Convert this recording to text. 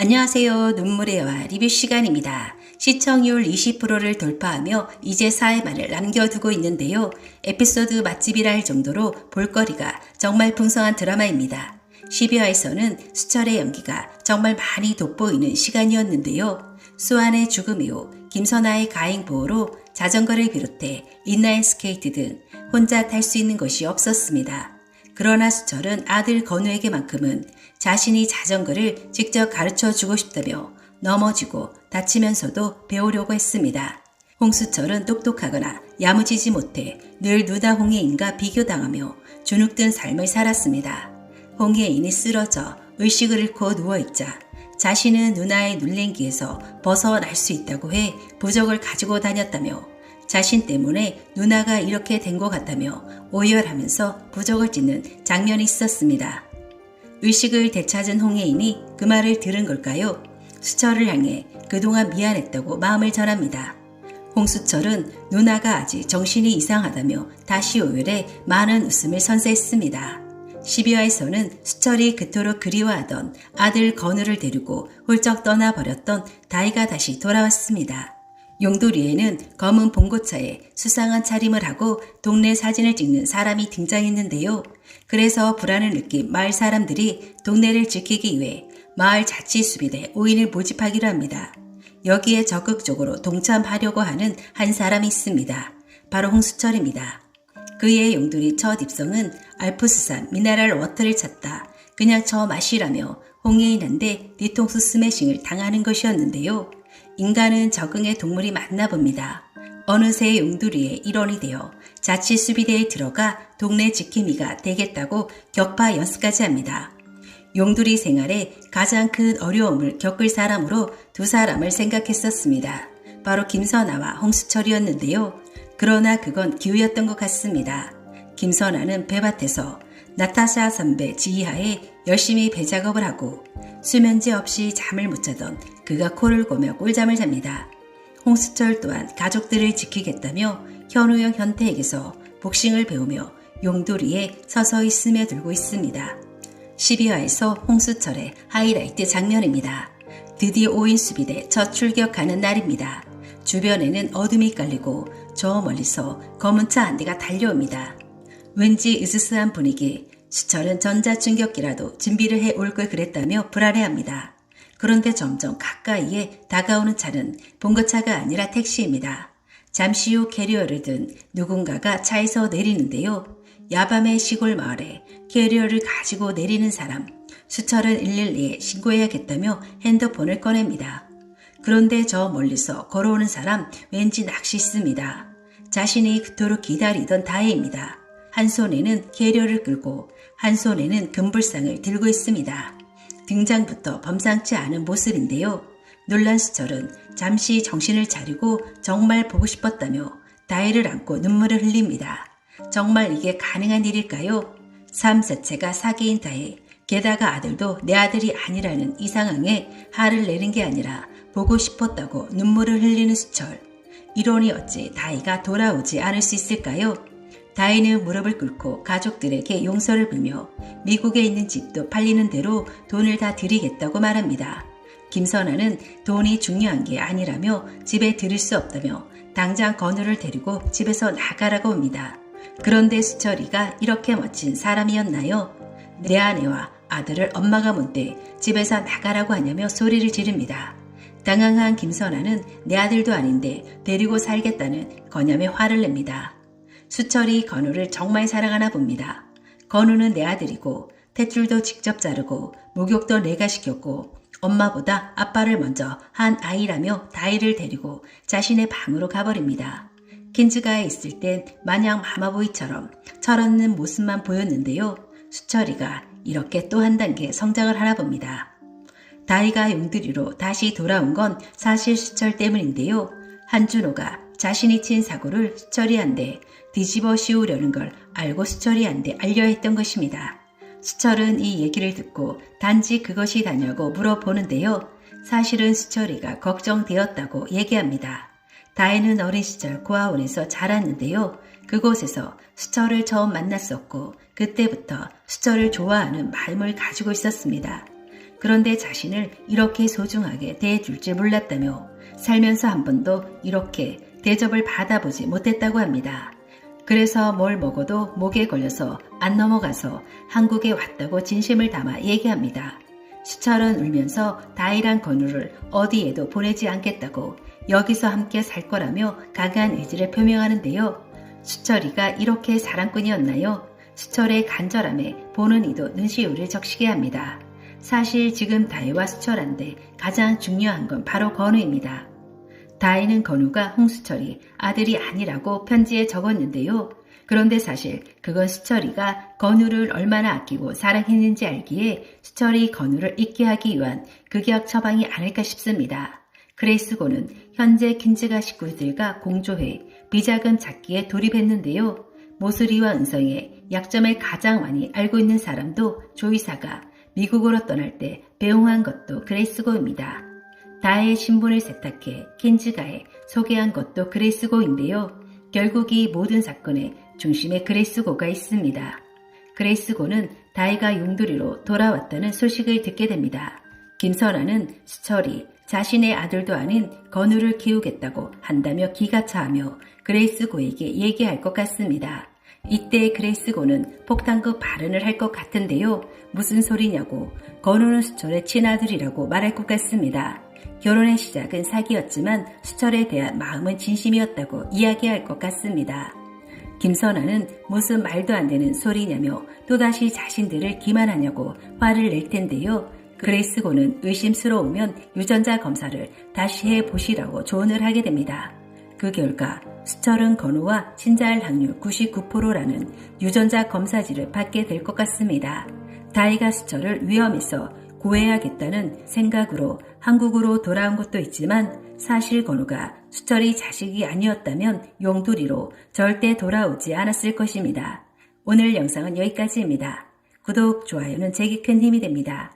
안녕하세요. 눈물의 여와 리뷰 시간입니다. 시청률 20%를 돌파하며 이제 4회만을 남겨두고 있는데요. 에피소드 맛집이라 할 정도로 볼거리가 정말 풍성한 드라마입니다. 12화에서는 수철의 연기가 정말 많이 돋보이는 시간이었는데요. 수환의 죽음 이후 김선아의 가행 보호로 자전거를 비롯해 인라인 스케이트 등 혼자 탈 수 있는 것이 없었습니다. 그러나 수철은 아들 건우에게만큼은 자신이 자전거를 직접 가르쳐주고 싶다며 넘어지고 다치면서도 배우려고 했습니다. 홍수철은 똑똑하거나 야무지지 못해 늘 누나 홍예인과 비교당하며 주눅든 삶을 살았습니다. 홍예인이 쓰러져 의식을 잃고 누워있자 자신은 누나의 눌랭기에서 벗어날 수 있다고 해 부적을 가지고 다녔다며 자신 때문에 누나가 이렇게 된 것 같다며 오열하면서 부적을 찢는 장면이 있었습니다. 의식을 되찾은 홍예인이 그 말을 들은 걸까요? 수철을 향해 그동안 미안했다고 마음을 전합니다. 홍수철은 누나가 아직 정신이 이상하다며 다시 오열해 많은 웃음을 선사했습니다. 12화에서는 수철이 그토록 그리워하던 아들 건우를 데리고 훌쩍 떠나버렸던 다이가 다시 돌아왔습니다. 용도리에는 검은 봉고차에 수상한 차림을 하고 동네 사진을 찍는 사람이 등장했는데요. 그래서 불안을 느낀 마을 사람들이 동네를 지키기 위해 마을 자치수비대 5인을 모집하기로 합니다. 여기에 적극적으로 동참하려고 하는 한 사람이 있습니다. 바로 홍수철입니다. 그의 용도리 첫 입성은 알프스산 미네랄 워터를 찾다 그냥 저 마시라며 홍예인한테 뒤통수 스매싱을 당하는 것이었는데요. 인간은 적응의 동물이 맞나 봅니다. 어느새 용두리의 일원이 되어 자치수비대에 들어가 동네 지킴이가 되겠다고 격파 연습까지 합니다. 용두리 생활에 가장 큰 어려움을 겪을 사람으로 두 사람을 생각했었습니다. 바로 김선아와 홍수철이었는데요. 그러나 그건 기우였던 것 같습니다. 김선아는 배밭에서 나타샤 선배 지휘하에 열심히 배 작업을 하고 수면제 없이 잠을 못 자던 그가 코를 고며 꿀잠을 잡니다. 홍수철 또한 가족들을 지키겠다며 현우형 현태에게서 복싱을 배우며 용도리에 서서히 스며들고 있습니다. 12화에서 홍수철의 하이라이트 장면입니다. 드디어 5인 수비대 첫 출격하는 날입니다. 주변에는 어둠이 깔리고 저 멀리서 검은 차 한 대가 달려옵니다. 왠지 으스스한 분위기, 수철은 전자충격기라도 준비를 해올 걸 그랬다며 불안해합니다. 그런데 점점 가까이에 다가오는 차는 봉고차가 아니라 택시입니다. 잠시 후 캐리어를 든 누군가가 차에서 내리는데요. 야밤의 시골 마을에 캐리어를 가지고 내리는 사람, 수철은 112에 신고해야겠다며 핸드폰을 꺼냅니다. 그런데 저 멀리서 걸어오는 사람 왠지 낚시있습니다. 자신이 그토록 기다리던 다혜입니다. 한 손에는 캐리어를 끌고 한 손에는 금불상을 들고 있습니다. 등장부터 범상치 않은 모습인데요. 놀란 수철은 잠시 정신을 차리고 정말 보고 싶었다며 다혜를 안고 눈물을 흘립니다. 정말 이게 가능한 일일까요? 삶 자체가 사기인 다혜, 게다가 아들도 내 아들이 아니라는 이 상황에 화를 내는 게 아니라 보고 싶었다고 눈물을 흘리는 수철. 이러니 어찌 다혜가 돌아오지 않을 수 있을까요? 다혜는 무릎을 꿇고 가족들에게 용서를 빌며 미국에 있는 집도 팔리는 대로 돈을 다 드리겠다고 말합니다. 김선아는 돈이 중요한 게 아니라며 집에 들일 수 없다며 당장 건우를 데리고 집에서 나가라고 합니다. 그런데 수철이가 이렇게 멋진 사람이었나요? 내 아내와 아들을 엄마가 뭔데 집에서 나가라고 하냐며 소리를 지릅니다. 당황한 김선아는 내 아들도 아닌데 데리고 살겠다는 거념에 화를 냅니다. 수철이 건우를 정말 사랑하나 봅니다. 건우는 내 아들이고 탯줄도 직접 자르고 목욕도 내가 시켰고 엄마보다 아빠를 먼저 한 아이라며 다혜를 데리고 자신의 방으로 가버립니다. 킨즈가에 있을 땐 마냥 마마보이처럼 철없는 모습만 보였는데요. 수철이가 이렇게 또 한 단계 성장을 하나 봅니다. 다혜가 용두리로 다시 돌아온 건 사실 수철 때문인데요. 한준호가 자신이 친 사고를 수철이한테 뒤집어 씌우려는 걸 알고 수철이한테 알려 했던 것입니다. 수철은 이 얘기를 듣고 단지 그것이 다냐고 물어보는데요. 사실은 수철이가 걱정되었다고 얘기합니다. 다혜는 어린 시절 고아원에서 자랐는데요. 그곳에서 수철을 처음 만났었고 그때부터 수철을 좋아하는 마음을 가지고 있었습니다. 그런데 자신을 이렇게 소중하게 대해줄 줄 몰랐다며 살면서 한 번도 이렇게 대접을 받아보지 못했다고 합니다. 그래서 뭘 먹어도 목에 걸려서 안 넘어가서 한국에 왔다고 진심을 담아 얘기합니다. 수철은 울면서 다이랑 건우를 어디에도 보내지 않겠다고 여기서 함께 살 거라며 강한 의지를 표명하는데요. 수철이가 이렇게 사랑꾼이었나요? 수철의 간절함에 보는 이도 눈시울을 적시게 합니다. 사실 지금 다이와 수철한테 가장 중요한 건 바로 건우입니다. 다이는 건우가 홍수철이 아들이 아니라고 편지에 적었는데요. 그런데 사실 그건 수철이가 건우를 얼마나 아끼고 사랑했는지 알기에 수철이 건우를 잊게 하기 위한 극약 처방이 아닐까 싶습니다. 그레이스고는 현재 킨즈가 식구들과 공조해 비자금 찾기에 돌입했는데요. 모슬이와 은성의 약점을 가장 많이 알고 있는 사람도 조이사가 미국으로 떠날 때 배웅한 것도 그레이스고입니다. 다의 신분을 세탁해 킨즈가에 소개한 것도 그레이스고인데요. 결국 이 모든 사건의 중심에 그레이스고가 있습니다. 그레이스고는 다이가 용두리로 돌아왔다는 소식을 듣게 됩니다. 김선아는 수철이 자신의 아들도 아닌 건우를 키우겠다고 한다며 기가 차하며 그레이스고에게 얘기할 것 같습니다. 이때 그레이스고는 폭탄급 발언을 할 것 같은데요. 무슨 소리냐고 건우는 수철의 친아들이라고 말할 것 같습니다. 결혼의 시작은 사기였지만 수철에 대한 마음은 진심이었다고 이야기할 것 같습니다. 김선아는 무슨 말도 안 되는 소리냐며 또다시 자신들을 기만하냐고 화를 낼 텐데요. 그레이스고는 의심스러우면 유전자 검사를 다시 해보시라고 조언을 하게 됩니다. 그 결과 수철은 건우와 친자할 확률 99%라는 유전자 검사지를 받게 될 것 같습니다. 다이가 수철을 위험에서 구해야겠다는 생각으로 한국으로 돌아온 것도 있지만 사실 건우가 수철이 자식이 아니었다면 용두리로 절대 돌아오지 않았을 것입니다. 오늘 영상은 여기까지입니다. 구독, 좋아요는 제게 큰 힘이 됩니다.